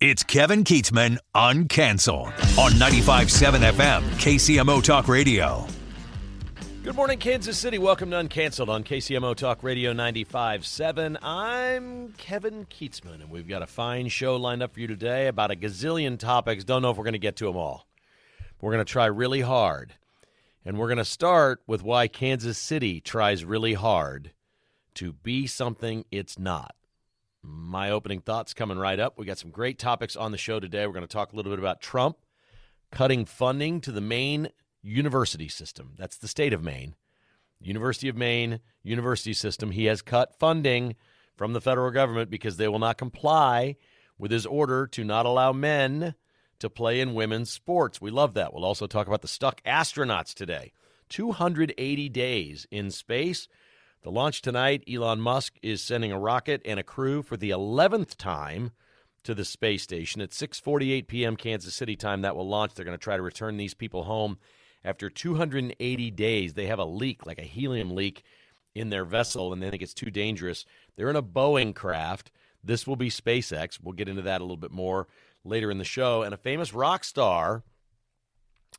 It's Kevin Keatsman Uncanceled on 95.7 FM, KCMO Talk Radio. Good morning, Kansas City. Welcome to Uncanceled on KCMO Talk Radio 95.7. I'm Kevin Keatsman, and we've got a fine show lined up for you today about a gazillion topics. Don't know if we're going to get to them all. We're going to try really hard, and we're going to start with why Kansas City tries really hard to be something it's not. My opening thoughts coming right up. We got some great topics on the show today. We're going to talk a little bit about Trump cutting funding to the Maine university system. That's the state of Maine. University of Maine university system. He has cut funding from the federal government because they will not comply with his order to not allow men to play in women's sports. We love that. We'll also talk about the stuck astronauts today. 280 days in space. The launch tonight, Elon Musk is sending a rocket and a crew for the 11th time to the space station. At 6:48 p.m. Kansas City time, that will launch. They're going to try to return these people home after 280 days. They have a leak, like a helium leak, in their vessel, and they think it's too dangerous. They're in a Boeing craft. This will be SpaceX. We'll get into that a little bit more later in the show. And a famous rock star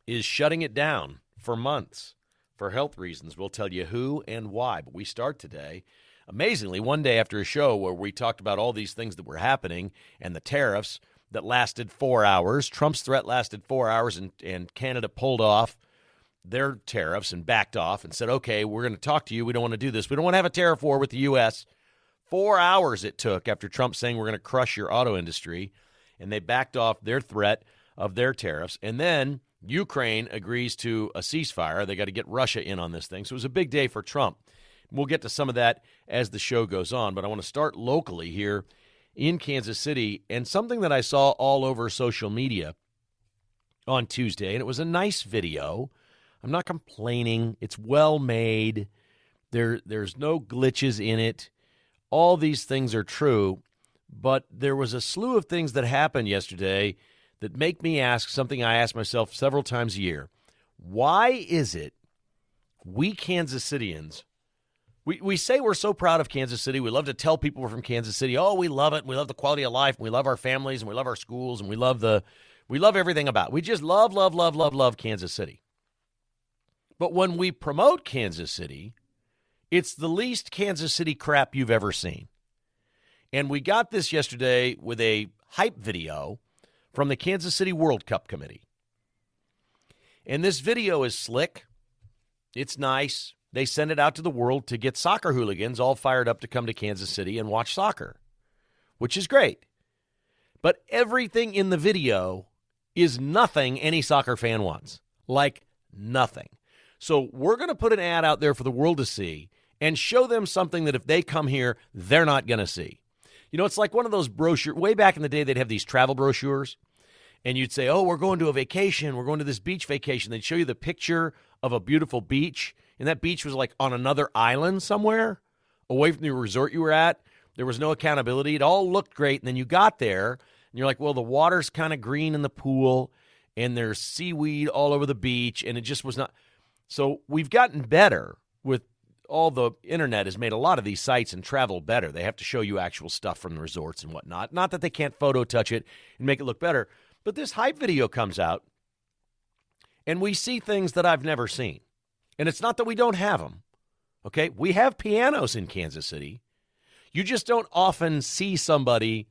is shutting it down for months. For health reasons. We'll tell you who and why. But we start today, amazingly, one day after a show where we talked about all these things that were happening and the tariffs that lasted 4 hours. Trump's threat lasted 4 hours, and Canada pulled off their tariffs and backed off and said, okay, we're going to talk to you. We don't want to do this. We don't want to have a tariff war with the U.S. 4 hours it took after Trump saying we're going to crush your auto industry, and they backed off their threat of their tariffs. And then Ukraine agrees to a ceasefire. They got to get Russia in on this thing. So it was a big day for Trump. We'll get to some of that as the show goes on, but I want to start locally here in Kansas City, and something that I saw all over social media on Tuesday, and it was a nice video. I'm not complaining. It's well made. There's no glitches in it. All these things are true, but there was a slew of things that happened yesterday that make me ask something I ask myself several times a year. Why is it we Kansas Cityans, we say we're so proud of Kansas City. We love to tell people we're from Kansas City. Oh, we love it. We love the quality of life. We love our families, and we love our schools, and we love everything about it. We just love Kansas City. But when we promote Kansas City, it's the least Kansas City crap you've ever seen. And we got this yesterday with a hype video from the Kansas City World Cup Committee. And this video is slick. It's nice. They send it out to the world to get soccer hooligans all fired up to come to Kansas City and watch soccer, which is great. But everything in the video is nothing any soccer fan wants. Like nothing. So we're going to put an ad out there for the world to see and show them something that if they come here, they're not going to see. You know, it's like one of those brochures. Way back in the day, they'd have these travel brochures, and you'd say, oh, we're going to a vacation. We're going to this beach vacation. They'd show you the picture of a beautiful beach, and that beach was like on another island somewhere away from the resort you were at. There was no accountability. It all looked great, and then you got there, and you're like, well, the water's kind of green in the pool, and there's seaweed all over the beach, and it just was not. So we've gotten better with all the internet has made a lot of these sites and travel better. They have to show you actual stuff from the resorts and whatnot. Not that they can't photo touch it and make it look better, but this hype video comes out, and we see things that I've never seen. And it's not that we don't have them, okay? We have pianos in Kansas City. You just don't often see somebody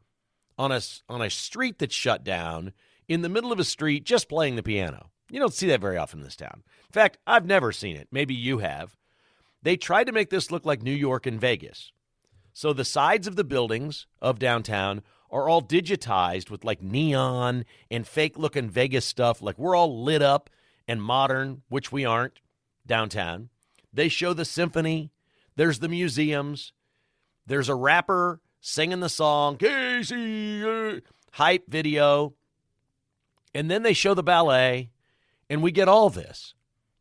on a street that's shut down in the middle of a street just playing the piano. You don't see that very often in this town. In fact, I've never seen it. Maybe you have. They tried to make this look like New York and Vegas. So the sides of the buildings of downtown are all digitized with like neon and fake-looking Vegas stuff. Like we're all lit up and modern, which we aren't downtown. They show the symphony. There's the museums. There's a rapper singing the song, Casey, hype video. And then they show the ballet, and we get all this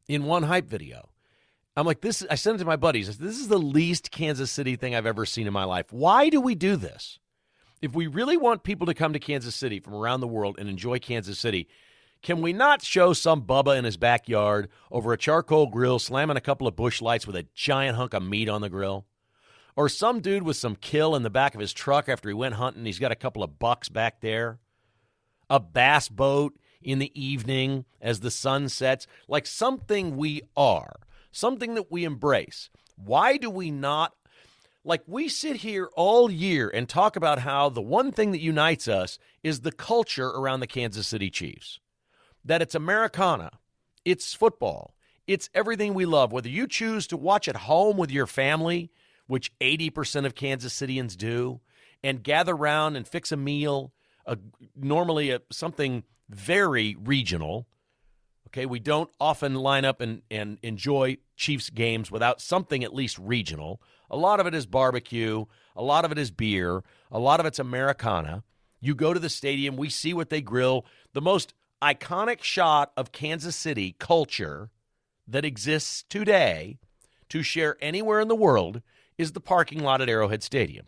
in one hype video. I'm like, I sent it to my buddies. I said, this is the least Kansas City thing I've ever seen in my life. Why do we do this? If we really want people to come to Kansas City from around the world and enjoy Kansas City, can we not show some Bubba in his backyard over a charcoal grill slamming a couple of bush lights with a giant hunk of meat on the grill? Or some dude with some kill in the back of his truck after he went hunting, he's got a couple of bucks back there? a bass boat in the evening as the sun sets, like something we are, something that we embrace. Why do we not, like we sit here all year and talk about how the one thing that unites us is the culture around the Kansas City Chiefs, that it's Americana, it's football, it's everything we love, whether you choose to watch at home with your family, which 80% of Kansas Cityans do, and gather around and fix a meal, normally something very regional. Okay, we don't often line up and enjoy Chiefs games without something at least regional. A lot of it is barbecue. A lot of it is beer. A lot of it's Americana. You go to the stadium, we see what they grill. The most iconic shot of Kansas City culture that exists today to share anywhere in the world is the parking lot at Arrowhead Stadium.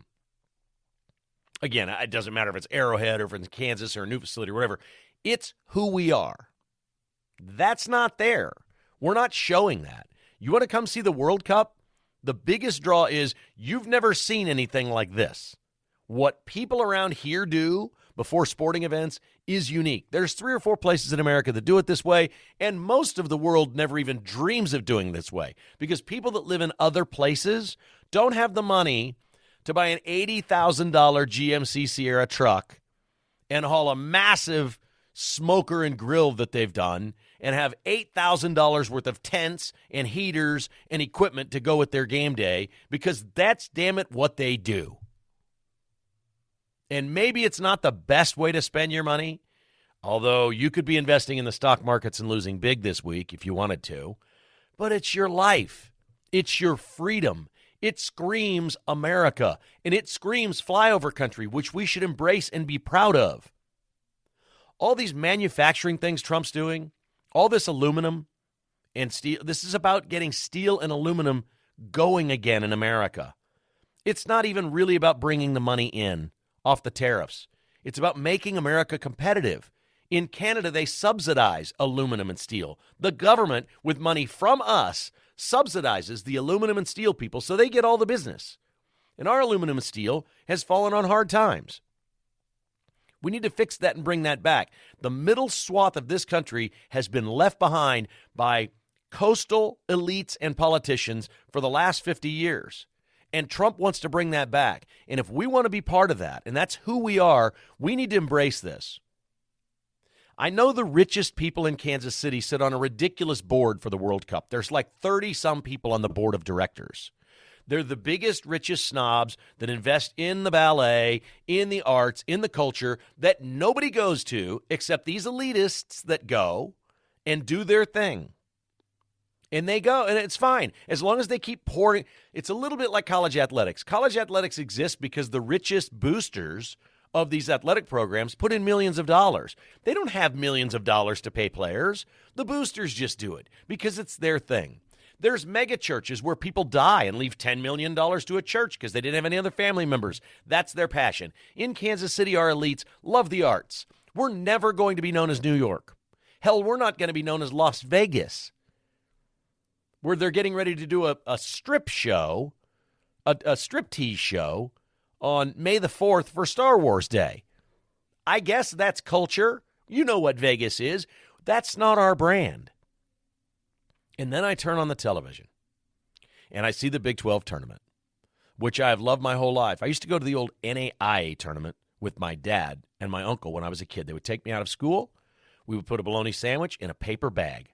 Again, it doesn't matter if it's Arrowhead or if it's Kansas or a new facility or whatever. It's who we are. That's not there. We're not showing that. You want to come see the World Cup? The biggest draw is you've never seen anything like this. What people around here do before sporting events is unique. There's 3 or 4 places in America that do it this way, and most of the world never even dreams of doing this way because people that live in other places don't have the money to buy an $80,000 GMC Sierra truck and haul a massive smoker and grill that they've done and have $8,000 worth of tents and heaters and equipment to go with their game day because that's, damn it, what they do. And maybe it's not the best way to spend your money, although you could be investing in the stock markets and losing big this week if you wanted to, but it's your life. It's your freedom. It screams America, and it screams flyover country, which we should embrace and be proud of. All these manufacturing things Trump's doing, all this aluminum and steel, this is about getting steel and aluminum going again in America. It's not even really about bringing the money in off the tariffs. It's about making America competitive. In Canada, they subsidize aluminum and steel. The government, with money from us, subsidizes the aluminum and steel people so they get all the business. And our aluminum and steel has fallen on hard times. We need to fix that and bring that back. The middle swath of this country has been left behind by coastal elites and politicians for the last 50 years. And Trump wants to bring that back. And if we want to be part of that, and that's who we are, we need to embrace this. I know the richest people in Kansas City sit on a ridiculous board for the World Cup. There's like 30-some people on the board of directors. They're the biggest, richest snobs that invest in the ballet, in the arts, in the culture that nobody goes to except these elitists that go and do their thing. And they go, and it's fine. As long as they keep pouring. It's a little bit like college athletics. College athletics exists because the richest boosters of these athletic programs put in millions of dollars. They don't have millions of dollars to pay players. The boosters just do it because it's their thing. There's mega churches where people die and leave $10 million to a church because they didn't have any other family members. That's their passion. In Kansas City, our elites love the arts. We're never going to be known as New York. Hell, we're not going to be known as Las Vegas, where they're getting ready to do a strip show, a striptease show on May the 4th for Star Wars Day. I guess that's culture. You know what Vegas is. That's not our brand. And then I turn on the television, and I see the Big 12 tournament, which I have loved my whole life. I used to go to the old NAIA tournament with my dad and my uncle when I was a kid. They would take me out of school. We would put a bologna sandwich in a paper bag.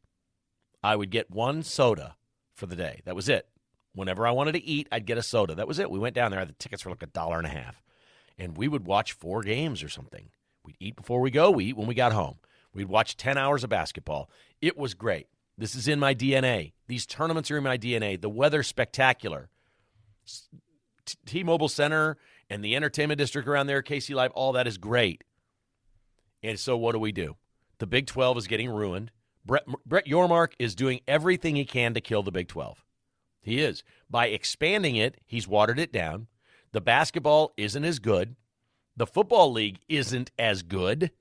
I would get one soda for the day. That was it. Whenever I wanted to eat, I'd get a soda. That was it. We went down there. The tickets were like $1.50. And we would watch 4 games or something. We'd eat before we go. We eat when we got home. We'd watch 10 hours of basketball. It was great. This is in my DNA. These tournaments are in my DNA. The weather's spectacular. T-Mobile Center and the entertainment district around there, KC Live, all that is great. And so what do? The Big 12 is getting ruined. Brett Yormark is doing everything he can to kill the Big 12. He is. By expanding it, he's watered it down. The basketball isn't as good. The football league isn't as good.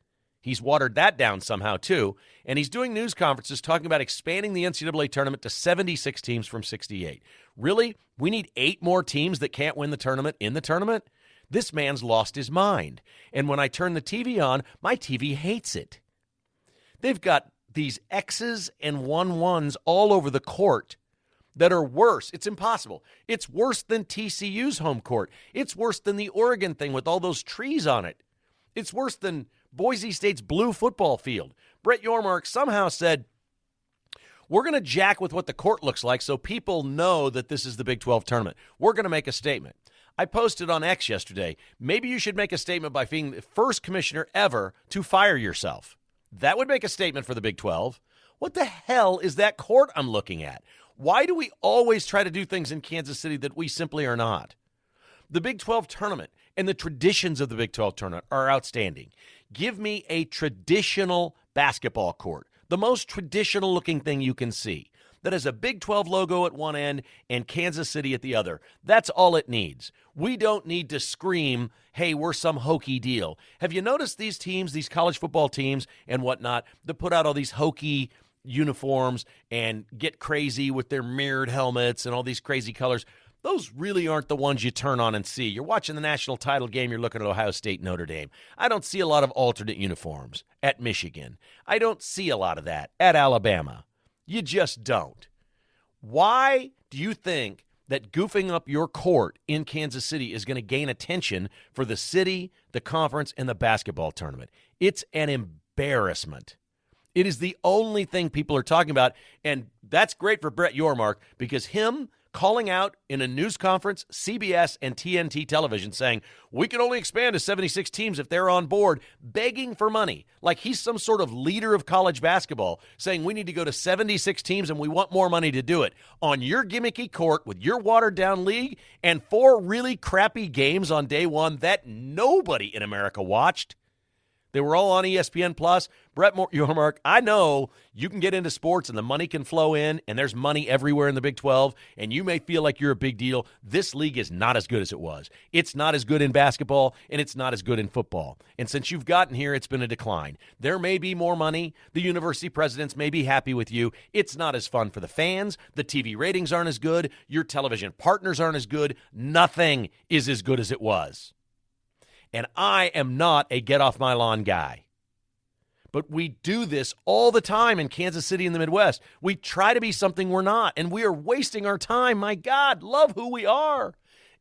He's watered that down somehow, too. And he's doing news conferences talking about expanding the NCAA tournament to 76 teams from 68. Really? We need 8 more teams that can't win the tournament in the tournament? This man's lost his mind. And when I turn the TV on, my TV hates it. They've got these X's and 1-1s all over the court that are worse. It's impossible. It's worse than TCU's home court. It's worse than the Oregon thing with all those trees on it. It's worse than Boise State's blue football field. Brett Yormark somehow said, we're going to jack with what the court looks like so people know that this is the Big 12 tournament. We're going to make a statement. I posted on X yesterday, maybe you should make a statement by being the first commissioner ever to fire yourself. That would make a statement for the Big 12. What the hell is that court I'm looking at? Why do we always try to do things in Kansas City that we simply are not? The Big 12 tournament and the traditions of the Big 12 tournament are outstanding. Give me a traditional basketball court, the most traditional looking thing you can see, that has a Big 12 logo at one end and Kansas City at the other. That's all it needs. We don't need to scream, hey, we're some hokey deal. Have you noticed these teams, these college football teams and whatnot, that put out all these hokey uniforms and get crazy with their mirrored helmets and all these crazy colors? Those really aren't the ones you turn on and see. You're watching the national title game, you're looking at Ohio State, Notre Dame. I don't see a lot of alternate uniforms at Michigan. I don't see a lot of that at Alabama. You just don't. Why do you think that goofing up your court in Kansas City is going to gain attention for the city, the conference, and the basketball tournament? It's an embarrassment. It is the only thing people are talking about, and that's great for Brett Yormark because him calling out in a news conference, CBS and TNT television, saying, we can only expand to 76 teams if they're on board, begging for money, like he's some sort of leader of college basketball, saying we need to go to 76 teams and we want more money to do it. On your gimmicky court with your watered-down league and 4 really crappy games on day one that nobody in America watched. They were all on ESPN+. Brett Yormark, I know you can get into sports and the money can flow in, and there's money everywhere in the Big 12, and you may feel like you're a big deal. This league is not as good as it was. It's not as good in basketball, and it's not as good in football. And since you've gotten here, it's been a decline. There may be more money. The university presidents may be happy with you. It's not as fun for the fans. The TV ratings aren't as good. Your television partners aren't as good. Nothing is as good as it was. And I am not a get-off-my-lawn guy. But we do this all the time in Kansas City and the Midwest. We try to be something we're not, and we are wasting our time. My God, love who we are.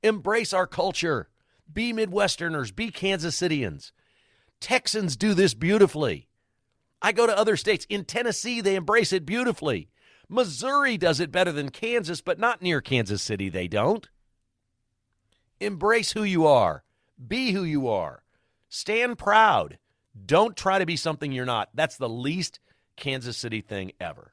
Embrace our culture. Be Midwesterners. Be Kansas Cityans. Texans do this beautifully. I go to other states. In Tennessee, they embrace it beautifully. Missouri does it better than Kansas, but not near Kansas City, they don't. Embrace who you are. Be who you are. Stand proud. Don't try to be something you're not. That's the least Kansas City thing ever.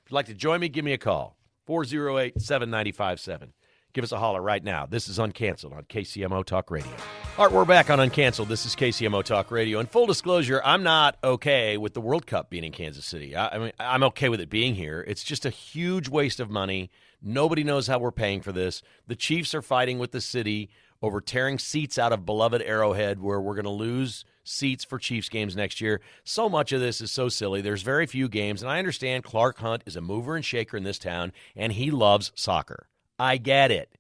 If you'd like to join me, give me a call. 408-7957. Give us a holler right now. This is Uncanceled on KCMO Talk Radio. All right, we're back on Uncanceled. This is KCMO Talk Radio. And full disclosure, I'm not okay with the World Cup being in Kansas City. I mean, I'm okay with it being here. It's just a huge waste of money. Nobody knows how we're paying for this. The Chiefs are fighting with the city over tearing seats out of beloved Arrowhead, where we're going to lose seats for Chiefs games next year. So much of this is so silly. There's very few games, and I understand Clark Hunt is a mover and shaker in this town, and he loves soccer. I get it,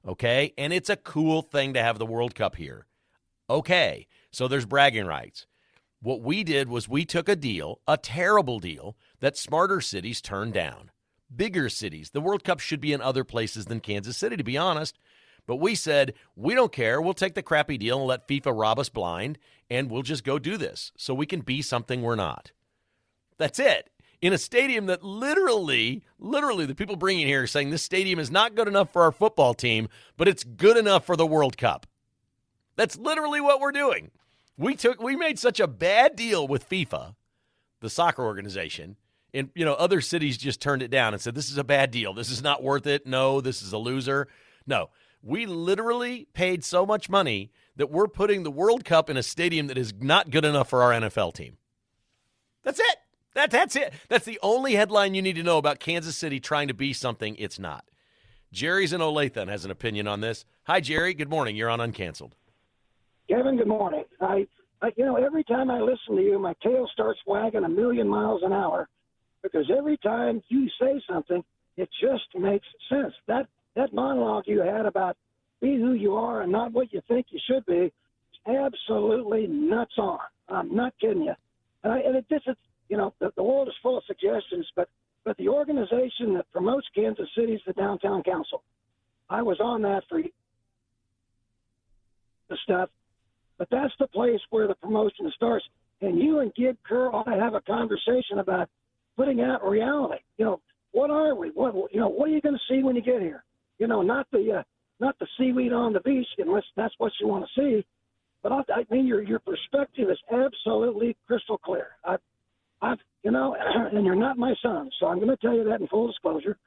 okay? And it's a cool thing to have the World Cup here. Okay, so there's bragging rights. What we did was we took a deal, a terrible deal, that smarter cities turned down. Bigger cities. The World Cup should be in other places than Kansas City, to be honest. But we said, we don't care. We'll take the crappy deal and let FIFA rob us blind, and we'll just go do this so we can be something we're not. That's it. In a stadium that literally, the people bringing here are saying this stadium is not good enough for our football team, but it's good enough for the World Cup. That's literally what we're doing. We made such a bad deal with FIFA, the soccer organization, and other cities just turned it down and said, this is a bad deal. This is not worth it. No, this is a loser. No. We literally paid so much money that we're putting the World Cup in a stadium that is not good enough for our NFL team. That's it. That's it. That's the only headline you need to know about Kansas City trying to be something it's not. Jerry's in Olathe has an opinion on this. Hi, Jerry. Good morning. You're on Uncanceled. Kevin, good morning. Every time I listen to you, my tail starts wagging a million miles an hour because every time you say something, it just makes sense. That monologue you had about be who you are and not what you think you should be, is absolutely nuts on. I'm not kidding you. The world is full of suggestions, but the organization that promotes Kansas City is the Downtown Council. I was on that for the stuff, but that's the place where the promotion starts. And you and Gib Kerr ought to have a conversation about putting out reality. What are we? What are you going to see when you get here? Not the seaweed on the beach, unless that's what you want to see. But your perspective is absolutely crystal clear. And you're not my son, so I'm going to tell you that in full disclosure.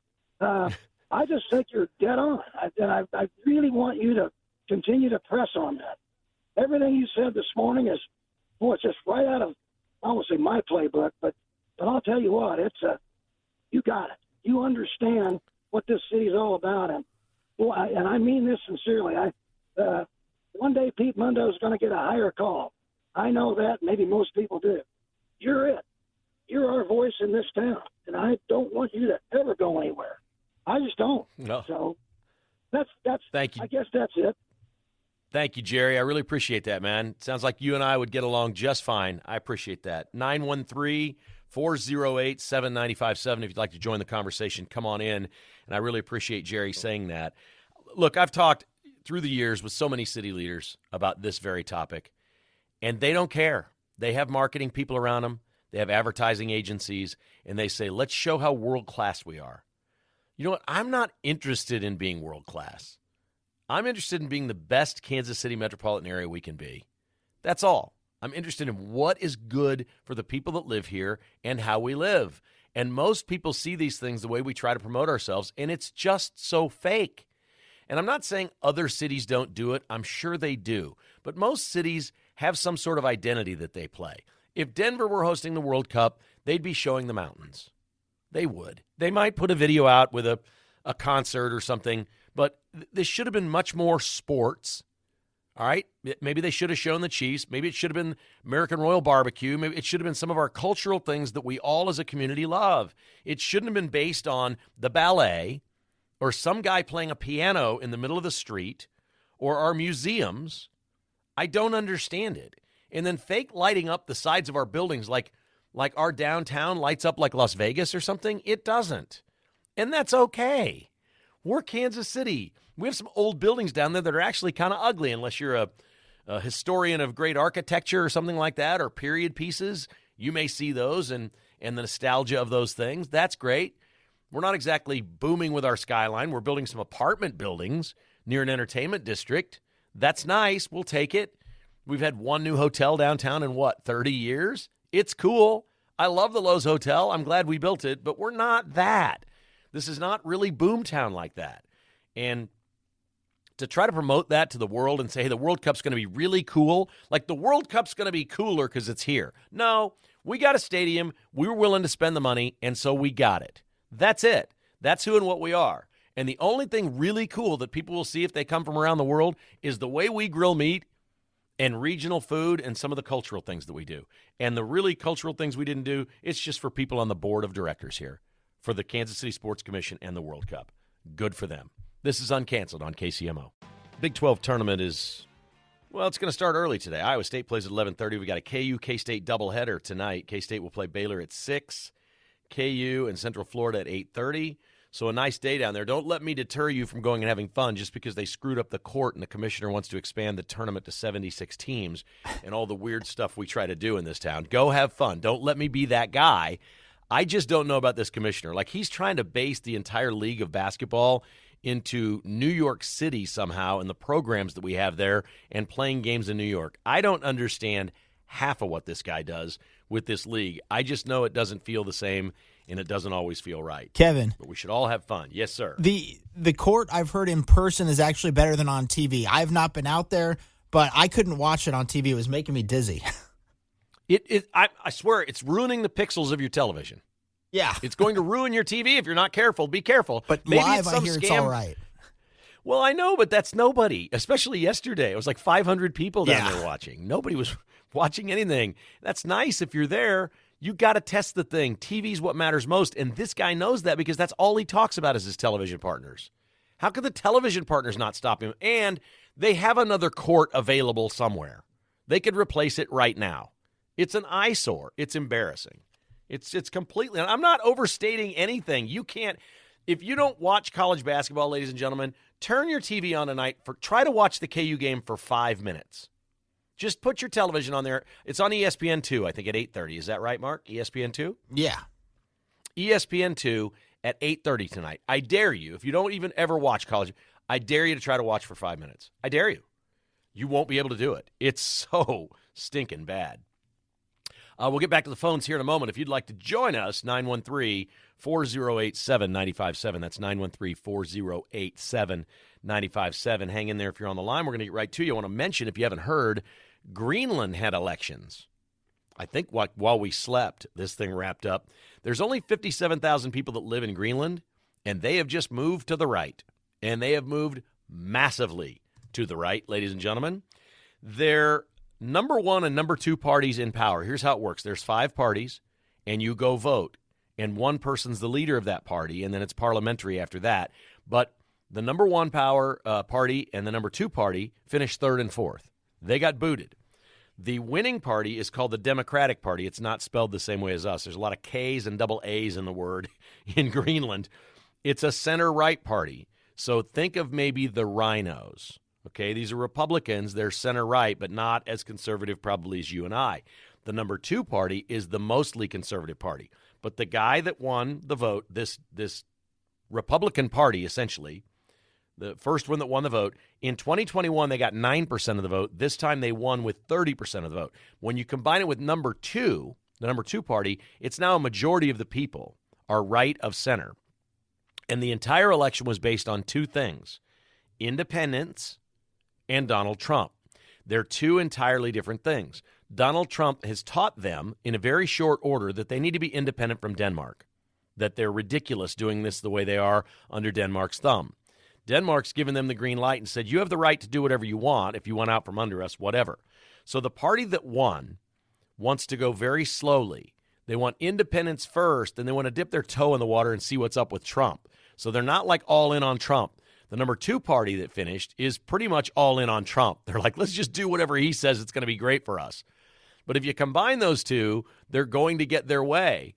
I just think you're dead on, and I really want you to continue to press on that. Everything you said this morning is, it's just right out of, I won't say my playbook, but I'll tell you what, you got it. You understand what this city is all about, and I mean this sincerely. One day Pete Mundo is going to get a higher call. I know that. Maybe most people do. You're it. You're our voice in this town, and I don't want you to ever go anywhere. I just don't. No. So that's. Thank you. I guess that's it. Thank you, Jerry. I really appreciate that, man. Sounds like you and I would get along just fine. I appreciate that. 913-408-7957. If you'd like to join the conversation, come on in. And I really appreciate Jerry saying that. Look, I've talked through the years with so many city leaders about this very topic, and they don't care. They have marketing people around them. They have advertising agencies, and they say, let's show how world-class we are. You know what? I'm not interested in being world-class. I'm interested in being the best Kansas City metropolitan area we can be. That's all. I'm interested in what is good for the people that live here and how we live. And most people see these things the way we try to promote ourselves, and it's just so fake. And I'm not saying other cities don't do it. I'm sure they do. But most cities have some sort of identity that they play. If Denver were hosting the World Cup, they'd be showing the mountains. They would. They might put a video out with a concert or something, but this should have been much more sports. All right? Maybe they should have shown the Chiefs. Maybe it should have been American Royal Barbecue. Maybe it should have been some of our cultural things that we all as a community love. It shouldn't have been based on the ballet or some guy playing a piano in the middle of the street or our museums. I don't understand it. And then fake lighting up the sides of our buildings like our downtown lights up like Las Vegas or something. It doesn't. And that's okay. We're Kansas City. We have some old buildings down there that are actually kind of ugly unless you're a historian of great architecture or something like that, or period pieces. You may see those and the nostalgia of those things. That's great. We're not exactly booming with our skyline. We're building some apartment buildings near an entertainment district. That's nice. We'll take it. We've had one new hotel downtown in, 30 years? It's cool. I love the Lowe's Hotel. I'm glad we built it, but we're not that. This is not really boomtown like that. And to try to promote that to the world and say, hey, the World Cup's going to be really cool, like the World Cup's going to be cooler because it's here. No, we got a stadium. We were willing to spend the money, and so we got it. That's it. That's who and what we are. And the only thing really cool that people will see if they come from around the world is the way we grill meat and regional food and some of the cultural things that we do. And the really cultural things we didn't do, it's just for people on the board of directors here for the Kansas City Sports Commission and the World Cup. Good for them. This is Uncanceled on KCMO. Big 12 tournament is, it's going to start early today. Iowa State plays at 11:30. We got a KU-K-State doubleheader tonight. K-State will play Baylor at 6, KU and Central Florida at 8:30. So a nice day down there. Don't let me deter you from going and having fun just because they screwed up the court and the commissioner wants to expand the tournament to 76 teams and all the weird stuff we try to do in this town. Go have fun. Don't let me be that guy. I just don't know about this commissioner. Like, he's trying to base the entire league of basketball into New York City somehow and the programs that we have there and playing games in New York. I don't understand half of what this guy does with this league. I just know it doesn't feel the same, and it doesn't always feel right. Kevin. But we should all have fun. Yes, sir. The court, I've heard in person, is actually better than on TV. I've not been out there, but I couldn't watch it on TV. It was making me dizzy. I swear, it's ruining the pixels of your television. Yeah. It's going to ruin your TV if you're not careful. Be careful. But maybe live, it's some I hear scam. it's all right. Well, I know, but that's nobody, especially yesterday. It was like 500 people down there watching. Nobody was watching anything. That's nice if you're there. You got to test the thing. TV's what matters most, and this guy knows that because that's all he talks about is his television partners. How could the television partners not stop him? And they have another court available somewhere. They could replace it right now. It's an eyesore. It's embarrassing. It's completely – I'm not overstating anything. You can't – if you don't watch college basketball, ladies and gentlemen, turn your TV on tonight. Try to watch the KU game for 5 minutes. Just put your television on there. It's on ESPN2, I think, at 8:30. Is that right, Mark? ESPN2? Yeah. ESPN2 at 8:30 tonight. I dare you, if you don't even ever watch college, I dare you to try to watch for 5 minutes. I dare you. You won't be able to do it. It's so stinking bad. We'll get back to the phones here in a moment. If you'd like to join us, 913-4087-957. That's 913-4087-957. Hang in there if you're on the line. We're going to get right to you. I want to mention, if you haven't heard, Greenland had elections. I think while we slept, this thing wrapped up. There's only 57,000 people that live in Greenland, and they have just moved to the right. And they have moved massively to the right, ladies and gentlemen. They're number one and number two parties in power. Here's how it works. There's 5 parties, and you go vote. And one person's the leader of that party, and then it's parliamentary after that. But the number one party and the number two party finished 3rd and 4th. They got booted. The winning party is called the Democratic Party. It's not spelled the same way as us. There's a lot of K's and double A's in the word in Greenland. It's a center-right party. So think of maybe the Rhinos. Okay, these are Republicans. They're center-right, but not as conservative probably as you and I. The number 2 party is the mostly conservative party. But the guy that won the vote, this Republican Party essentially, the first one that won the vote, in 2021 they got 9% of the vote. This time they won with 30% of the vote. When you combine it with number 2, the number 2 party, it's now a majority of the people are right of center. And the entire election was based on 2 things: independence and Donald Trump. They're 2 entirely different things. Donald Trump has taught them in a very short order that they need to be independent from Denmark, that they're ridiculous doing this the way they are under Denmark's thumb. Denmark's given them the green light and said, you have the right to do whatever you want. If you want out from under us, whatever. So the party that won wants to go very slowly. They want independence first, and they want to dip their toe in the water and see what's up with Trump. So they're not like all in on Trump. The number 2 party that finished is pretty much all in on Trump. They're like, let's just do whatever he says. It's going to be great for us. But if you combine those 2, they're going to get their way.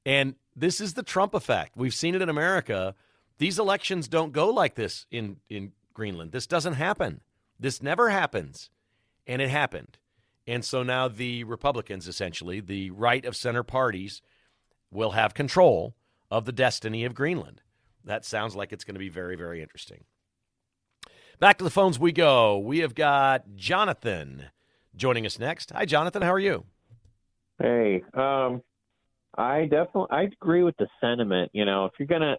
And this is the Trump effect. We've seen it in America. These elections don't go like this in Greenland. This doesn't happen. This never happens. And it happened. And so now the Republicans, essentially, the right of center parties, will have control of the destiny of Greenland. That sounds like it's going to be very, very interesting. Back to the phones we go. We have got Jonathan joining us next. Hi, Jonathan. How are you? Hey, I agree with the sentiment. You know, if you're gonna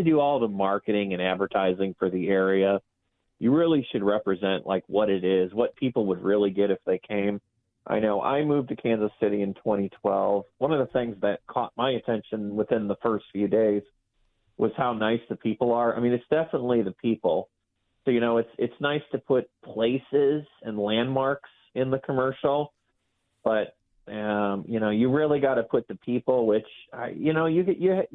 do all the marketing and advertising for the area, you really should represent like what it is, what people would really get if they came. I know I moved to Kansas City in 2012. One of the things that caught my attention within the first few days was how nice the people are. I mean, it's definitely the people. So, you know, it's nice to put places and landmarks in the commercial, but you know, you really got to put the people, which you know, you might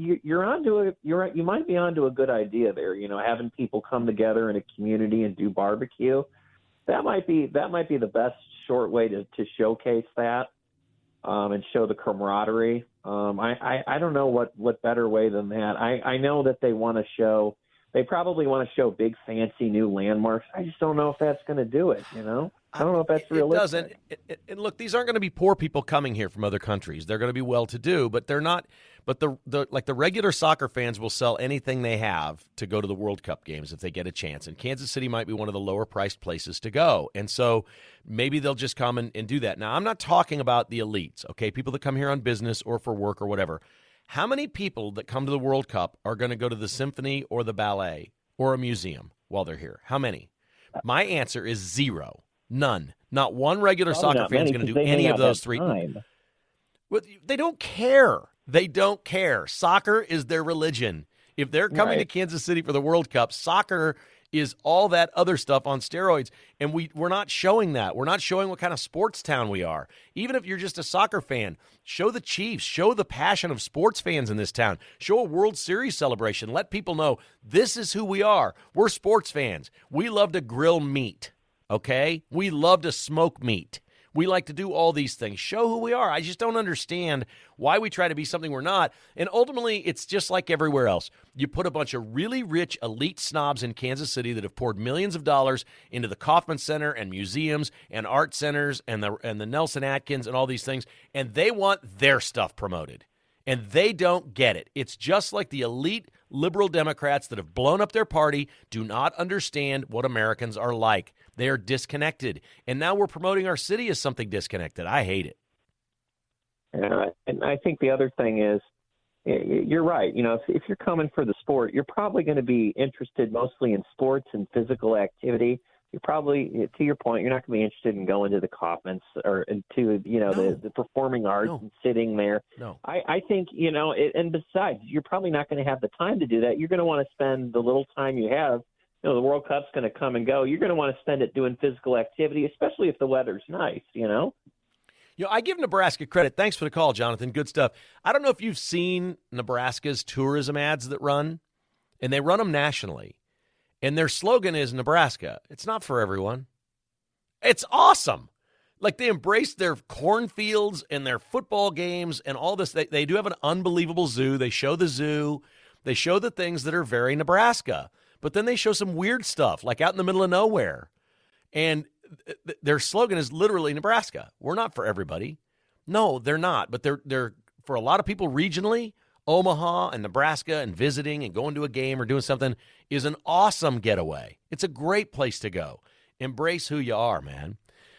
be onto a good idea there. You know, having people come together in a community and do barbecue, that might be the best short way to showcase that and show the camaraderie. I don't know what better way than that. I know that they probably want to show big fancy new landmarks. I just don't know if that's going to do it. You know. I don't know if that's realistic. It doesn't. And look, these aren't going to be poor people coming here from other countries. They're going to be well-to-do, but they're not. But the regular soccer fans will sell anything they have to go to the World Cup games if they get a chance. And Kansas City might be one of the lower-priced places to go. And so maybe they'll just come and do that. Now, I'm not talking about the elites, okay, people that come here on business or for work or whatever. How many people that come to the World Cup are going to go to the symphony or the ballet or a museum while they're here? How many? My answer is 0. None. Not one regular soccer fan is going to do any of those 3. Well, they don't care. They don't care. Soccer is their religion. If they're coming to Kansas City for the World Cup, soccer is all that other stuff on steroids. And we're not showing that. We're not showing what kind of sports town we are. Even if you're just a soccer fan, show the Chiefs, show the passion of sports fans in this town, show a World Series celebration. Let people know this is who we are. We're sports fans. We love to grill meat, okay? We love to smoke meat. We like to do all these things. Show who we are. I just don't understand why we try to be something we're not. And ultimately, it's just like everywhere else. You put a bunch of really rich elite snobs in Kansas City that have poured millions of dollars into the Kauffman Center and museums and art centers and the Nelson Atkins and all these things, and they want their stuff promoted. And they don't get it. It's just like the elite liberal Democrats that have blown up their party do not understand what Americans are like. They are disconnected. And now we're promoting our city as something disconnected. I hate it. And I think the other thing is, you're right. You know, if you're coming for the sport, you're probably going to be interested mostly in sports and physical activity. You're probably, to your point, you're not going to be interested in going to the Kaufmans or into, the performing arts and sitting there. No. I think, and besides, you're probably not going to have the time to do that. You're going to want to spend the little time you have. The World Cup's going to come and go. You're going to want to spend it doing physical activity, especially if the weather's nice, I give Nebraska credit. Thanks for the call, Jonathan. Good stuff. I don't know if you've seen Nebraska's tourism ads that run, and they run them nationally. And their slogan is Nebraska. It's not for everyone. It's awesome. Like, they embrace their cornfields and their football games and all this. They do have an unbelievable zoo. They show the zoo. They show the things that are very Nebraska. But then they show some weird stuff, like out in the middle of nowhere. And their slogan is literally Nebraska. We're not for everybody. No, they're not. But they're for a lot of people regionally, Omaha and Nebraska and visiting and going to a game or doing something is an awesome getaway. It's a great place to go. Embrace who you are, man.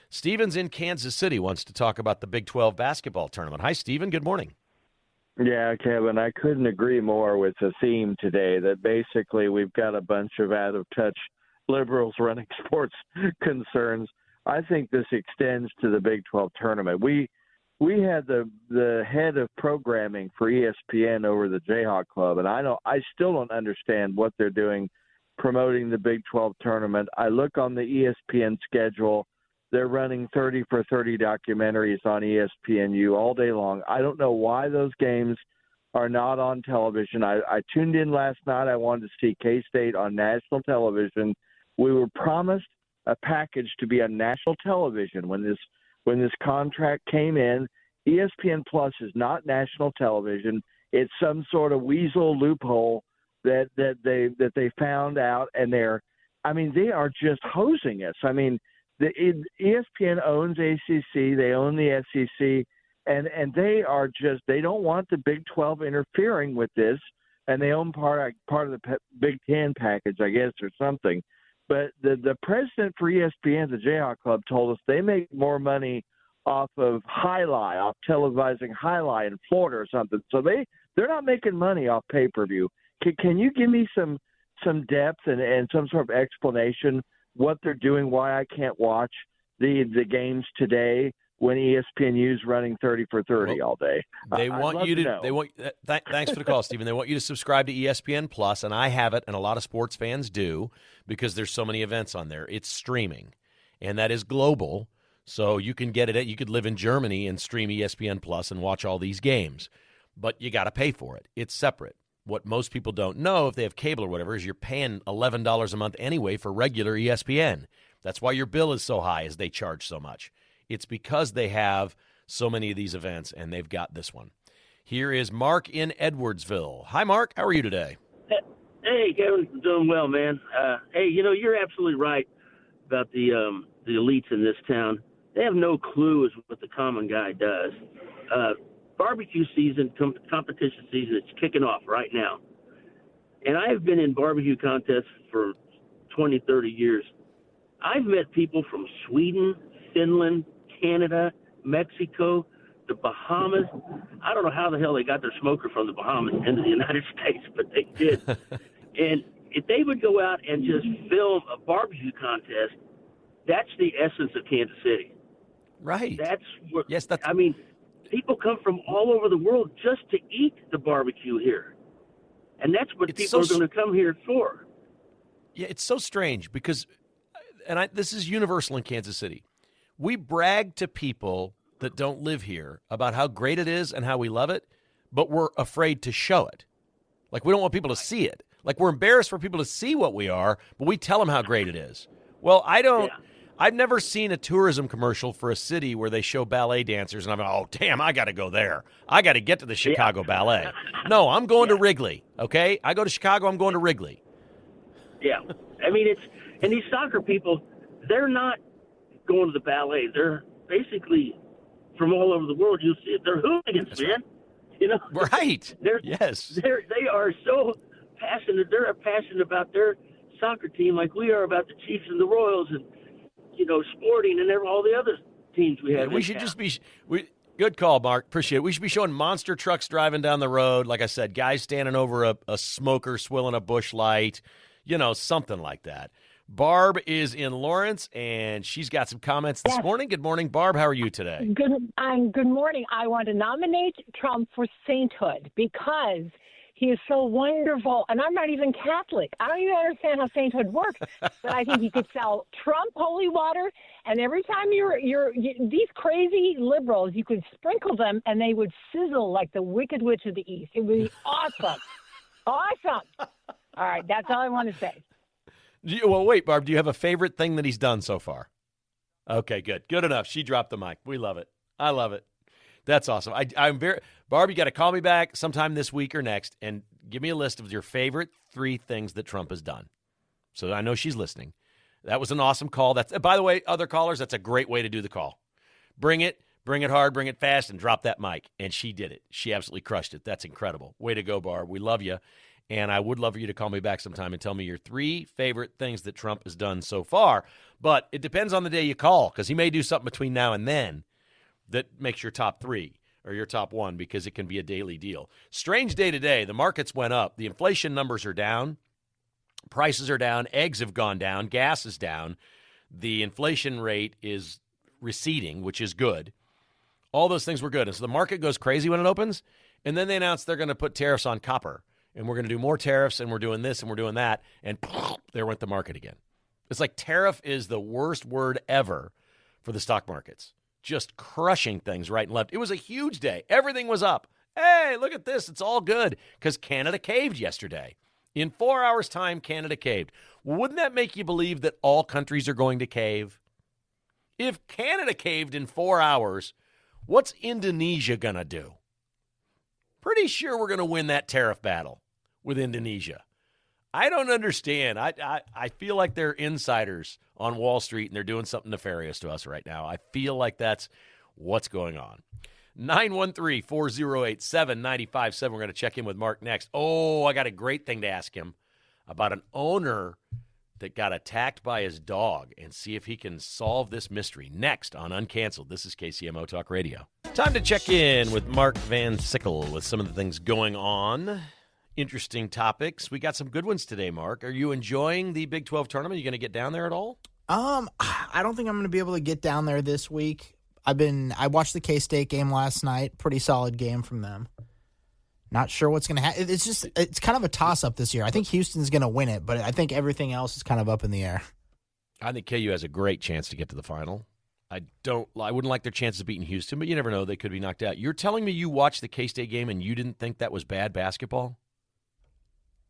Steven's in Kansas City wants to talk about the Big 12 basketball tournament. Hi, Steven. Good morning. Yeah, Kevin, I couldn't agree more with the theme today that basically we've got a bunch of out-of-touch liberals running sports concerns. I think this extends to the Big 12 tournament. We had the head of programming for ESPN over the Jayhawk Club, and I still don't understand what they're doing promoting the Big 12 tournament. I look on the ESPN schedule. They're running 30 for 30 documentaries on ESPNU all day long. I don't know why those games are not on television. I tuned in last night. I wanted to see K-State on national television. We were promised a package to be on national television when this contract came in. ESPN Plus is not national television. It's some sort of weasel loophole that they found out, and they are just hosing us. I mean, ESPN owns ACC, they own the SEC, and they don't want the Big 12 interfering with this, and they own part of the Big 10 package, I guess, or something. But the president for ESPN, the Jayhawk Club, told us they make more money off of off televising highlight in Florida or something. So they're not making money off pay-per-view. Can you give me some depth and some sort of explanation what they're doing, why I can't watch the games today when ESPNU's running 30 for 30 all day? They want you to know. Thanks for the call, Stephen. They want you to subscribe to ESPN Plus, and I have it, and a lot of sports fans do because there's so many events on there. It's streaming, and that is global, so you can get it. You could live in Germany and stream ESPN Plus and watch all these games, but you got to pay for it. It's separate. What most people don't know, if they have cable or whatever, is you're paying $11 a month anyway for regular ESPN. That's why your bill is so high, as they charge so much. It's because they have so many of these events, and they've got this one. Here is Mark in Edwardsville. Hi, Mark. How are you today? Hey, Kevin. I'm doing well, man. Hey, you're absolutely right about the elites in this town. They have no clue as what the common guy does. Barbecue season, competition season, it's kicking off right now. And I've been in barbecue contests for 20, 30 years. I've met people from Sweden, Finland, Canada, Mexico, the Bahamas. I don't know how the hell they got their smoker from the Bahamas into the United States, but they did. And if they would go out and just film a barbecue contest, that's the essence of Kansas City. Right. That's what, yes, I mean, people come from all over the world just to eat the barbecue here. And that's what people are going to come here for. Yeah, it's so strange because, this is universal in Kansas City. We brag to people that don't live here about how great it is and how we love it, but we're afraid to show it. Like, we don't want people to see it. Like, we're embarrassed for people to see what we are, but we tell them how great it is. Well, I've never seen a tourism commercial for a city where they show ballet dancers, and I'm like, oh, damn, I got to go there. I got to get to the Chicago Ballet. No, I'm going to Wrigley, okay? I go to Chicago, I'm going to Wrigley. Yeah. I mean, and these soccer people, they're not going to the ballet. They're basically from all over the world. You'll see it. They're hooligans, That's man. Right. You know? Right. Yes. They are so passionate. They're passionate about their soccer team like we are about the Chiefs and the Royals and, Sporting and all the other teams we have. We should just be good call, Mark. Appreciate it. We should be showing monster trucks driving down the road. Like I said, guys standing over a smoker, swilling a bush light, something like that. Barb is in Lawrence, and she's got some comments this morning. Good morning, Barb. How are you today? Good morning. I want to nominate Trump for sainthood because he is so wonderful. And I'm not even Catholic. I don't even understand how sainthood works. But I think he could sell Trump holy water, and every time these crazy liberals, you could sprinkle them, and they would sizzle like the Wicked Witch of the East. It would be awesome. Awesome. All right, that's all I want to say. Well, wait, Barb, do you have a favorite thing that he's done so far? Okay, good. Good enough. She dropped the mic. We love it. I love it. That's awesome. Barb, you got to call me back sometime this week or next and give me a list of your favorite 3 things that Trump has done. So I know she's listening. That was an awesome call. By the way, other callers, that's a great way to do the call. Bring it hard, bring it fast, and drop that mic. And she did it. She absolutely crushed it. That's incredible. Way to go, Barb. We love you. And I would love for you to call me back sometime and tell me your 3 favorite things that Trump has done so far. But it depends on the day you call, because he may do something between now and then that makes your top 3 or your top 1, because it can be a daily deal. Strange day today. The markets went up. The inflation numbers are down. Prices are down. Eggs have gone down. Gas is down. The inflation rate is receding, which is good. All those things were good. And so the market goes crazy when it opens, and then they announce they're going to put tariffs on copper. And we're going to do more tariffs, and we're doing this, and we're doing that, and there went the market again. It's like tariff is the worst word ever for the stock markets. Just crushing things right and left. It was a huge day. Everything was up. Hey, look at this. It's all good because Canada caved yesterday. In 4 hours' time, Canada caved. Well, wouldn't that make you believe that all countries are going to cave? If Canada caved in 4 hours, what's Indonesia going to do? Pretty sure we're going to win that tariff battle with Indonesia. I don't understand. I feel like they're insiders on Wall Street, and they're doing something nefarious to us right now. I feel like that's what's going on. 913-408-7957. We're going to check in with Mark next. Oh, I got a great thing to ask him about an owner that got attacked by his dog and see if he can solve this mystery. Next on Uncanceled. This is KCMO Talk Radio. Time to check in with Mark Van Sickle with some of the things going on. Interesting topics. We got some good ones today, Mark. Are you enjoying the Big 12 tournament? Are you going to get down there at all? I don't think I'm going to be able to get down there this week. I watched the K-State game last night. Pretty solid game from them. Not sure what's going to happen. It's kind of a toss-up this year. I think Houston's going to win it, but I think everything else is kind of up in the air. I think KU has a great chance to get to the final. I wouldn't like their chances of beating Houston, but you never know. They could be knocked out. You're telling me you watched the K-State game and you didn't think that was bad basketball?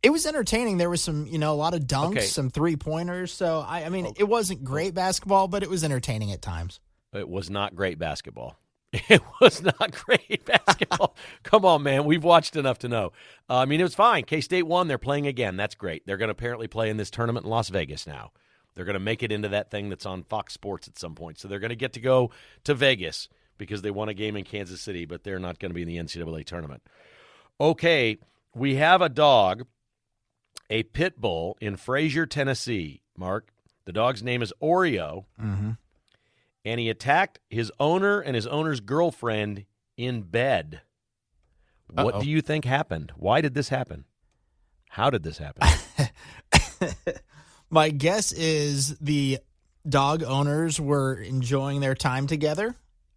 It was entertaining. There was some, a lot of dunks, some three-pointers. So, it wasn't great basketball, but it was entertaining at times. It was not great basketball. It was not great basketball. Come on, man. We've watched enough to know. It was fine. K-State won. They're playing again. That's great. They're going to apparently play in this tournament in Las Vegas now. They're going to make it into that thing that's on Fox Sports at some point. So they're going to get to go to Vegas because they won a game in Kansas City, but they're not going to be in the NCAA tournament. Okay, we have a dog, a pit bull in Fraser, Tennessee, Mark. The dog's name is Oreo. Mm-hmm. And he attacked his owner and his owner's girlfriend in bed. What do you think happened? Why did this happen? How did this happen? My guess is the dog owners were enjoying their time together.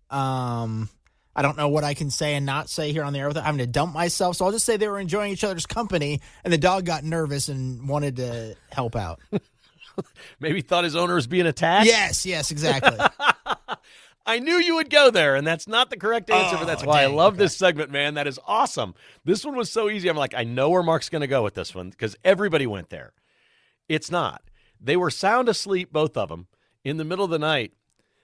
I I don't know what I can say and not say here on the air without having to dump myself. So I'll just say they were enjoying each other's company, and the dog got nervous and wanted to help out. Maybe thought his owner was being attacked? Yes, exactly. I knew you would go there, and that's not the correct answer, but that's why I love this segment, man. That is awesome. This one was so easy. I'm like, I know where Mark's going to go with this one because everybody went there. It's not. They were sound asleep, both of them, in the middle of the night.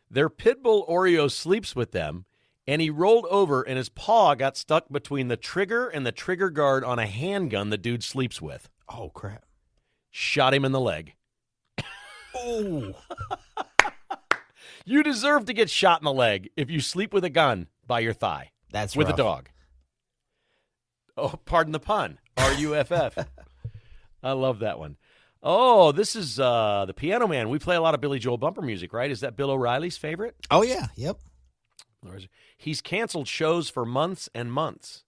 Their pit bull Oreo sleeps with them, and he rolled over, and his paw got stuck between the trigger and the trigger guard on a handgun the dude sleeps with. Oh, crap. Shot him in the leg. Oh. You deserve to get shot in the leg if you sleep with a gun by your thigh. That's with rough. a dog. Oh, pardon the pun. R-U-F-F. I love that one. Oh, this is the Piano Man. We play a lot of Billy Joel bumper music, right? Is that Bill O'Reilly's favorite? Oh, yeah. Yep. He's canceled shows for months and months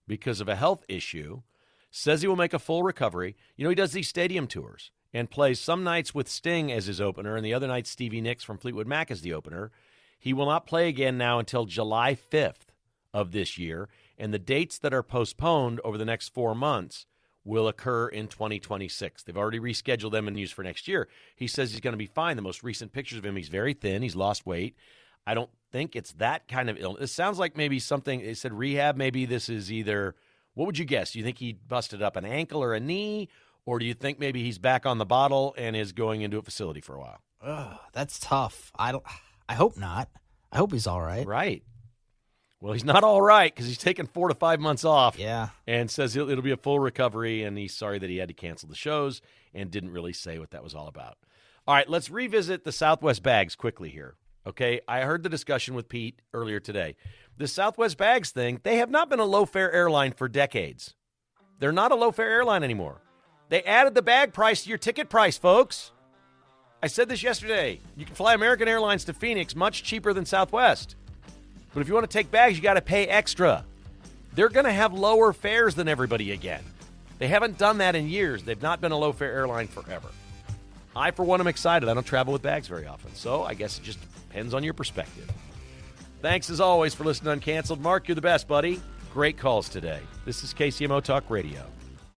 because of a health issue. Says he will make a full recovery. You know, he does these stadium tours and plays some nights with Sting as his opener, and the other night Stevie Nicks from Fleetwood Mac as the opener. He will not play again now until July 5th of this year, and the dates that are postponed over the next 4 months will occur in 2026. They've already rescheduled them and used for next year. He says he's going to be fine. The most recent pictures of him, he's very thin. He's lost weight. I don't think it's that kind of illness. It sounds like maybe something, they said rehab, maybe this is either, what would you guess? Do you think he busted up an ankle or a knee? Or do you think maybe he's back on the bottle and is going into a facility for a while? Ugh, that's tough. I hope not. I hope he's all right. Right. Well, he's not all right because he's taken 4 to 5 months off. Yeah. And says it'll be a full recovery, and he's sorry that he had to cancel the shows and didn't really say what that was all about. All right, let's revisit the Southwest bags quickly here. Okay, I heard the discussion with Pete earlier today. The Southwest bags thing, they have not been a low-fare airline for decades. They're not a low-fare airline anymore. They added the bag price to your ticket price, folks. I said this yesterday. You can fly American Airlines to Phoenix much cheaper than Southwest. But if you want to take bags, you got to pay extra. They're going to have lower fares than everybody again. They haven't done that in years. They've not been a low-fare airline forever. I, for one, am excited. I don't travel with bags very often, so I guess it just depends on your perspective. Thanks, as always, for listening to Uncanceled. Mark, you're the best, buddy. Great calls today. This is KCMO Talk Radio.